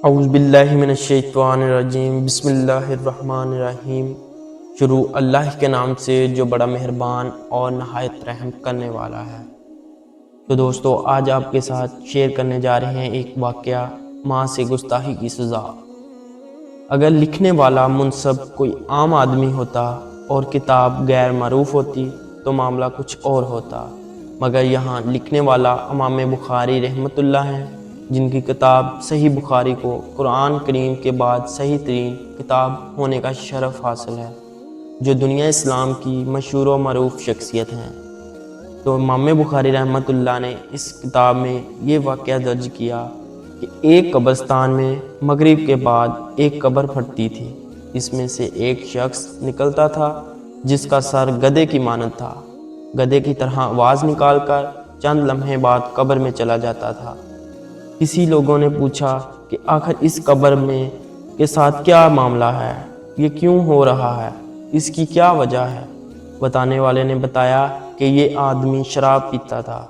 اعوذ باللہ من الشیطان الرجیم، بسم اللہ الرحمن الرحیم۔ شروع اللہ کے نام سے جو بڑا مہربان اور نہایت رحم کرنے والا ہے۔ تو دوستو، آج آپ کے ساتھ شیئر کرنے جا رہے ہیں ایک واقعہ، ماں سے گستاخی کی سزا۔ اگر لکھنے والا منصب کوئی عام آدمی ہوتا اور کتاب غیر معروف ہوتی تو معاملہ کچھ اور ہوتا، مگر یہاں لکھنے والا امام بخاری رحمۃ اللہ ہیں، جن کی کتاب صحیح بخاری کو قرآن کریم کے بعد صحیح ترین کتاب ہونے کا شرف حاصل ہے، جو دنیا اسلام کی مشہور و معروف شخصیت ہیں۔ تو امام بخاری رحمۃ اللہ نے اس کتاب میں یہ واقعہ درج کیا کہ ایک قبرستان میں مغرب کے بعد ایک قبر پھٹتی تھی۔ اس میں سے ایک شخص نکلتا تھا جس کا سر گدھے کی مانند تھا، گدھے کی طرح آواز نکال کر چند لمحے بعد قبر میں چلا جاتا تھا۔ کسی لوگوں نے پوچھا کہ آخر اس قبر میں کے ساتھ کیا معاملہ ہے، یہ کیوں ہو رہا ہے، اس کی کیا وجہ ہے؟ بتانے والے نے بتایا کہ یہ آدمی شراب پیتا تھا